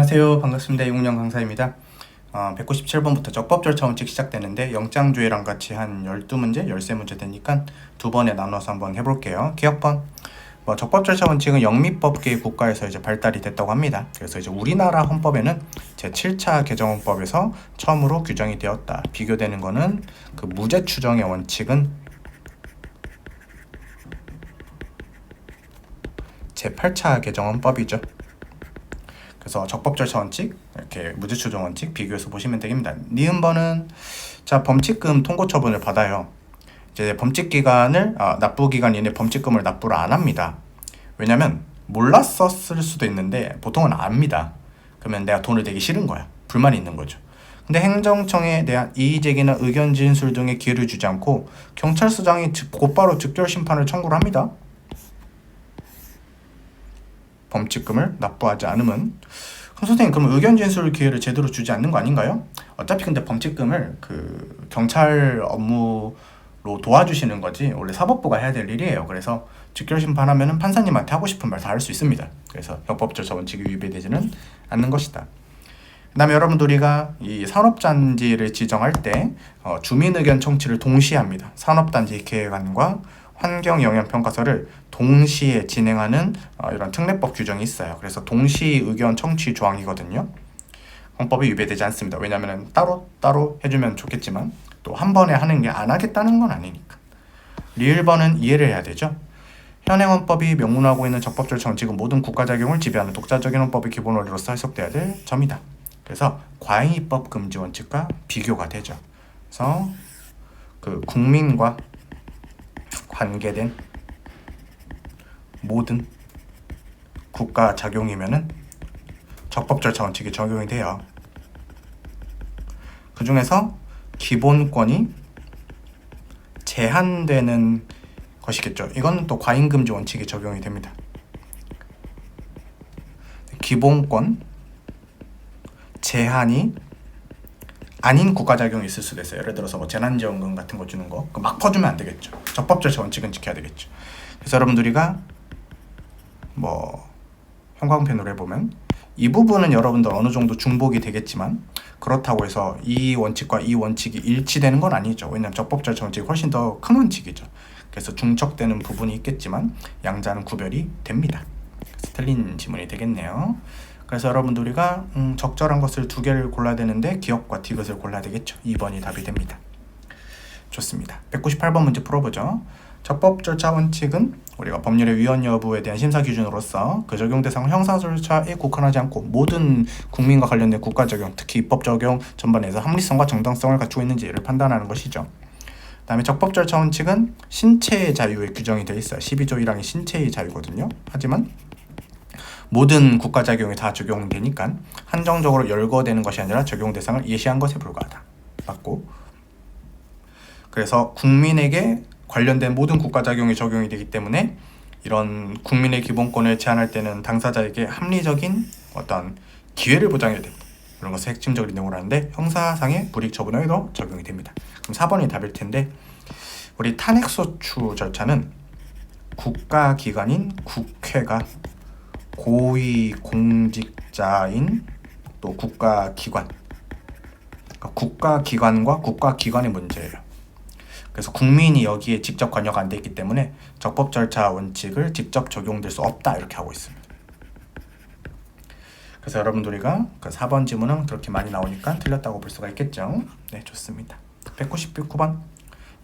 안녕하세요. 반갑습니다. 이국영 강사입니다. 197번부터 적법절차 원칙 시작되는데 영장주의랑 같이 한 12문제, 13문제 되니까 두 번에 나눠서 한번 해볼게요. 기억번. 적법절차 원칙은 영미법계의 국가에서 이제 발달이 됐다고 합니다. 그래서 이제 우리나라 헌법에는 제7차 개정헌법에서 처음으로 규정이 되었다. 비교되는 거는 그 무죄 추정의 원칙은 제8차 개정헌법이죠. 그래서 적법절차 원칙, 이렇게 무죄추정 원칙 비교해서 보시면 되겠습니다. 니은번은 자 범칙금 통고 처분을 받아요. 이제 범칙기간을 납부기간 이내 범칙금을 납부를 안 합니다. 왜냐면 몰랐었을 수도 있는데 보통은 압니다. 그러면 내가 돈을 내기 싫은 거야. 불만이 있는 거죠. 근데 행정청에 대한 이의제기나 의견 진술 등의 기회를 주지 않고 경찰서장이 곧바로 즉결 심판을 청구를 합니다. 범칙금을 납부하지 않으면 그럼 선생님 그럼 의견 진술 기회를 제대로 주지 않는 거 아닌가요? 어차피 근데 범칙금을 그 경찰 업무로 도와주시는 거지 원래 사법부가 해야 될 일이에요. 그래서 즉결 심판하면은 판사님한테 하고 싶은 말 다 할 수 있습니다. 그래서 적법절차 원칙이 위배되지는 않는 것이다. 그 다음에 여러분들 우리가 이 산업단지를 지정할 때 주민의견 청취를 동시에 합니다. 산업단지 계획안과 환경영향평가서를 동시에 진행하는 이런 특례법 규정이 있어요. 그래서 동시 의견 청취 조항이거든요. 헌법이 위배되지 않습니다. 왜냐하면 따로 해주면 좋겠지만 또 한 번에 하는 게 안 하겠다는 건 아니니까. 리을번은 이해를 해야 되죠. 현행 헌법이 명문화하고 있는 적법절차 원칙은 모든 국가작용을 지배하는 독자적인 헌법의 기본 원리로서 해석돼야 될 점이다. 그래서 과잉입법 금지 원칙과 비교가 되죠. 그래서 그 국민과 관계된 모든 국가 작용이면은 적법절차 원칙이 적용이 돼요. 그 중에서 기본권이 제한되는 것이겠죠. 이건 또 과잉금지 원칙이 적용이 됩니다. 기본권 제한이 아닌 국가작용이 있을 수도 있어요. 예를 들어서 재난지원금 같은 거 주는 거 막 퍼주면 안 되겠죠. 적법절차 원칙은 지켜야 되겠죠. 그래서 여러분들이가 형광펜으로 해보면 이 부분은 여러분들 어느 정도 중복이 되겠지만 그렇다고 해서 이 원칙과 이 원칙이 일치되는 건 아니죠. 왜냐하면 적법절차 원칙이 훨씬 더 큰 원칙이죠. 그래서 중척되는 부분이 있겠지만 양자는 구별이 됩니다. 그래서 틀린 지문이 되겠네요. 그래서 여러분들 우리가 적절한 것을 두 개를 골라야 되는데 기억과 디귿을 골라야 되겠죠. 2번이 답이 됩니다. 좋습니다. 198번 문제 풀어보죠. 적법절차 원칙은 우리가 법률의 위헌 여부에 대한 심사 기준으로서 그 적용 대상을 형사절차에 국한하지 않고 모든 국민과 관련된 국가 적용, 특히 입법 적용 전반에서 합리성과 정당성을 갖추고 있는지를 판단하는 것이죠. 그 다음에 적법절차 원칙은 신체의 자유에 규정이 되어 있어요. 12조 1항이 신체의 자유거든요. 하지만 모든 국가 작용이 다 적용되니까 한정적으로 열거되는 것이 아니라 적용 대상을 예시한 것에 불과하다. 맞고, 그래서 국민에게 관련된 모든 국가 작용이 적용이 되기 때문에 이런 국민의 기본권을 제한할 때는 당사자에게 합리적인 어떤 기회를 보장해야 됩니다. 이런 것을 핵심적인 내용으로 하는데 형사상의 불이익 처분에도 적용이 됩니다. 그럼 4번이 답일 텐데 우리 탄핵소추 절차는 국가기관인 국회가 고위공직자인 또 국가기관, 그러니까 국가기관과 국가기관의 문제예요. 그래서 국민이 여기에 직접 관여가 안 돼 있기 때문에 적법절차 원칙을 직접 적용될 수 없다 이렇게 하고 있습니다. 그래서 여러분들이가 그 4번 지문은 그렇게 많이 나오니까 틀렸다고 볼 수가 있겠죠. 네, 좋습니다. 199번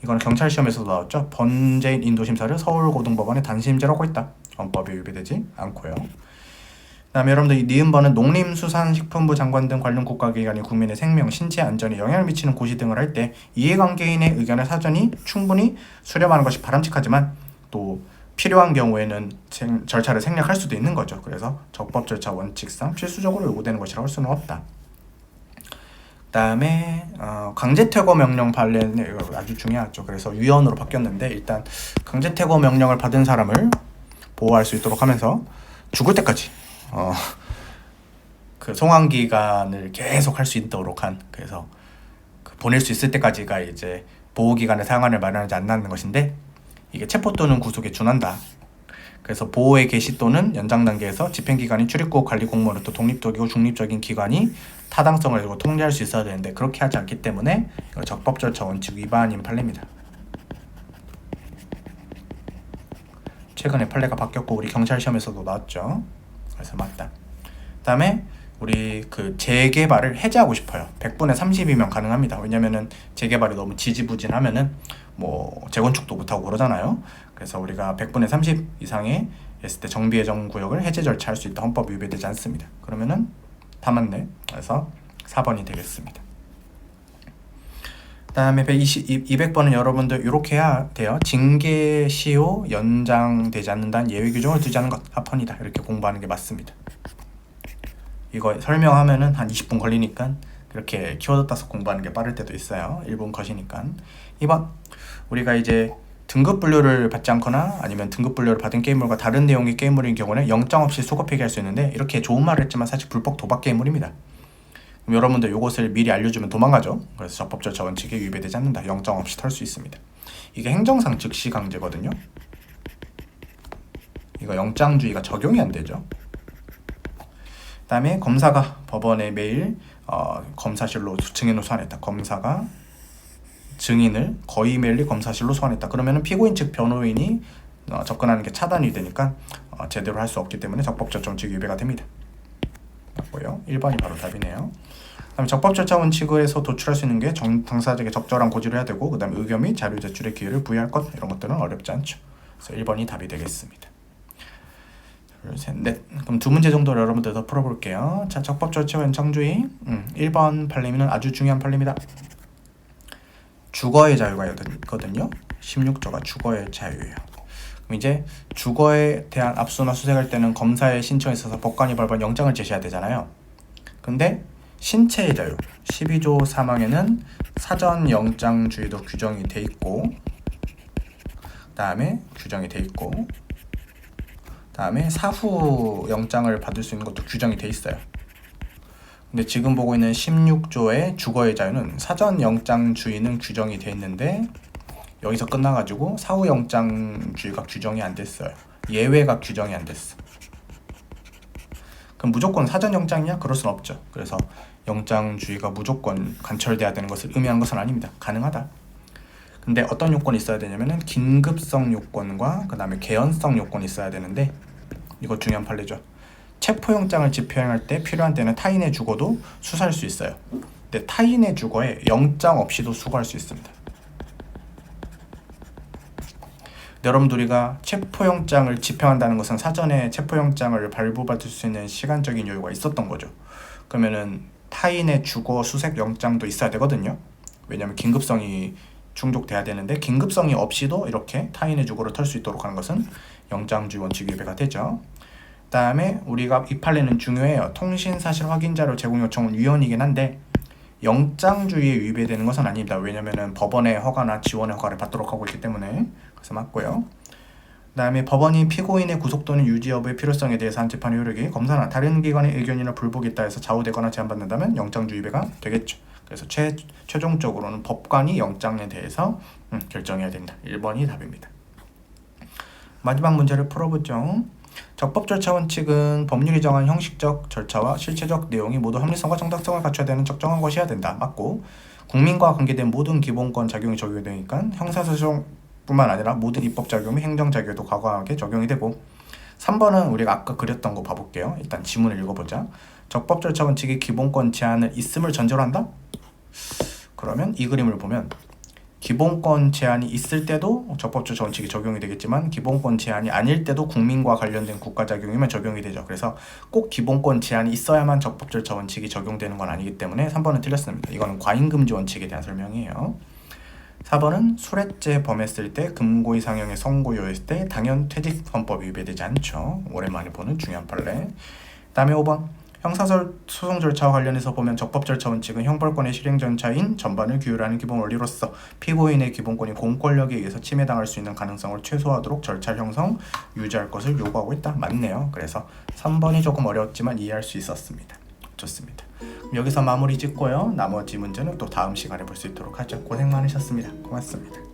이거는 경찰시험에서도 나왔죠. 번제인 인도심사를 서울고등법원에 단심제라고 했다. 헌법에 위배되지 않고요. 그 다음에 여러분들 이 니은번은 농림수산식품부 장관 등 관련 국가기관이 국민의 생명, 신체 안전에 영향을 미치는 고시 등을 할 때 이해관계인의 의견을 사전히 충분히 수렴하는 것이 바람직하지만 또 필요한 경우에는 절차를 생략할 수도 있는 거죠. 그래서 적법절차 원칙상 필수적으로 요구되는 것이라고 할 수는 없다. 그 다음에 강제퇴거 명령 판례는 이거 아주 중요하죠. 그래서 위헌으로 바뀌었는데 일단 강제퇴거 명령을 받은 사람을 보호할 수 있도록 하면서 죽을 때까지 그 송환 기간을 계속 할 수 있도록 한, 그래서 그 보낼 수 있을 때까지가 이제 보호 기간의 상한을 마련하지 않는 것인데 이게 체포 또는 구속에 준한다. 그래서 보호의 개시 또는 연장 단계에서 집행기관이 출입국 관리 공무원으로부터 독립적이고 중립적인 기관이 타당성을 가지고 통제할 수 있어야 되는데 그렇게 하지 않기 때문에 적법 절차 원칙 위반인 판례입니다. 최근에 판례가 바뀌었고 우리 경찰 시험에서도 나왔죠. 그래서 맞다. 그다음에 우리 그 재개발을 해제하고 싶어요. 100분의 30이면 가능합니다. 왜냐면은 재개발이 너무 지지부진하면은 뭐 재건축도 못하고 그러잖아요. 그래서 우리가 100분의 30 이상의 했을 때 정비예정 구역을 해제 절차할 수 있다. 헌법 위배되지 않습니다. 그러면은 다 맞네. 그래서 4번이 되겠습니다. 그다음에 200번은 여러분들 이렇게 해야 돼요. 징계 시효 연장되지 않는다는 예외 규정을 두지 않은 것 합헌이다. 이렇게 공부하는 게 맞습니다. 이거 설명하면은 한 20분 걸리니까 그렇게 키워드 따서 공부하는 게 빠를 때도 있어요. 1분 컷이니까. 2번 우리가 이제 등급 분류를 받지 않거나 아니면 등급 분류를 받은 게임물과 다른 내용의 게임물인 경우는 영장 없이 수거 폐기할 수 있는데 이렇게 좋은 말을 했지만 사실 불법 도박 게임물입니다. 그럼 여러분들 이것을 미리 알려주면 도망가죠. 그래서 적법 절차 원칙에 위배되지 않는다. 영장 없이 털 수 있습니다. 이게 행정상 즉시 강제거든요. 이거 영장주의가 적용이 안 되죠. 그다음에 검사가 법원에 매일 검사실로 증인을 소환했다. 검사가 증인을 거의 매일 검사실로 소환했다. 그러면은 피고인 측 변호인이 접근하는 게 차단이 되니까 제대로 할 수 없기 때문에 적법 절차 원칙 위배가 됩니다. 맞고요. 1번이 바로 답이네요. 그다음에 적법 절차 원칙에서 도출할 수 있는 게 당사자에게 적절한 고지를 해야 되고 그다음에 의견 및 자료 제출의 기회를 부여할 것 이런 것들은 어렵지 않죠. 그래서 1번이 답이 되겠습니다. 둘, 셋, 넷. 그럼 두 문제 정도 여러분들 더 풀어볼게요. 자, 적법 절차 원칙주의 1번 판례는 아주 중요한 판례입니다. 주거의 자유가 있거든요. 16조가 주거의 자유예요. 그럼 이제 주거에 대한 압수나 수색할 때는 검사의 신청에 있어서 법관이 발부한 영장을 제시해야 되잖아요. 근데 신체의 자유 12조 3항에는 사전 영장주의도 규정이 돼 있고 다음에 다음에 사후 영장을 받을 수 있는 것도 규정이 돼 있어요. 근데 지금 보고 있는 16조의 주거의 자유는 사전 영장주의는 규정이 돼 있는데 여기서 끝나가지고 사후 영장주의가 규정이 안 됐어요. 예외가 규정이 안 됐어. 그럼 무조건 사전 영장이냐? 그럴 순 없죠. 그래서 영장주의가 무조건 관철돼야 되는 것을 의미하는 것은 아닙니다. 가능하다. 근데 어떤 요건이 있어야 되냐면은 긴급성 요건과 그 다음에 개연성 요건이 있어야 되는데 이거 중요한 판례죠. 체포영장을 집행할 때 필요한 때는 타인의 주거도 수사할 수 있어요. 근데 타인의 주거에 영장 없이도 수거할 수 있습니다. 여러분들 우리가 체포영장을 집행한다는 것은 사전에 체포영장을 발부받을 수 있는 시간적인 여유가 있었던 거죠. 그러면은 타인의 주거 수색 영장도 있어야 되거든요. 왜냐하면 긴급성이 충족돼야 되는데 긴급성이 없이도 이렇게 타인의 주거를 털 수 있도록 하는 것은 영장주의 원칙 위배가 되죠. 그다음에 우리가 이 판례는 중요해요. 통신사실 확인자료 제공 요청은 위헌이긴 한데 영장주의에 위배되는 것은 아닙니다. 왜냐하면 법원의 허가나 지원의 허가를 받도록 하고 있기 때문에 그래서 맞고요. 그다음에 법원이 피고인의 구속 또는 유지 여부의 필요성에 대해서 한 재판의 효력이 검사나 다른 기관의 의견이나 불복이 있다 해서 좌우되거나 제한받는다면 영장주의 위배가 되겠죠. 그래서 최종적으로는 법관이 영장에 대해서 결정해야 된다. 1번이 답입니다. 마지막 문제를 풀어보죠. 적법 절차 원칙은 법률이 정한 형식적 절차와 실체적 내용이 모두 합리성과 정당성을 갖춰야 되는 적정한 것이어야 된다. 맞고 국민과 관계된 모든 기본권 작용이 적용이 되니까 형사소송뿐만 아니라 모든 입법 작용이 행정 작용에도 과감하게 적용이 되고 3번은 우리가 아까 그렸던 거 봐볼게요. 일단 지문을 읽어보자. 적법 절차 원칙이 기본권 제한을 있음을 전제로 한다? 그러면 이 그림을 보면 기본권 제한이 있을 때도 적법 절차 원칙이 적용이 되겠지만 기본권 제한이 아닐 때도 국민과 관련된 국가 작용이면 적용이 되죠. 그래서 꼭 기본권 제한이 있어야만 적법 절차 원칙이 적용되는 건 아니기 때문에 3번은 틀렸습니다. 이거는 과잉금지 원칙에 대한 설명이에요. 4번은 술액죄 범했을 때 금고 이상형의 선고유예했을 때 당연 퇴직 헌법이 위배되지 않죠. 오랜만에 보는 중요한 판례. 다음에 5번 형사소송 절차와 관련해서 보면 적법 절차 원칙은 형벌권의 실행 절차인 전반을 규율하는 기본 원리로서 피고인의 기본권이 공권력에 의해서 침해당할 수 있는 가능성을 최소화하도록 절차 형성 유지할 것을 요구하고 있다. 맞네요. 그래서 3번이 조금 어려웠지만 이해할 수 있었습니다. 좋습니다. 여기서 마무리 짓고요. 나머지 문제는 또 다음 시간에 볼 수 있도록 하죠. 고생 많으셨습니다. 고맙습니다.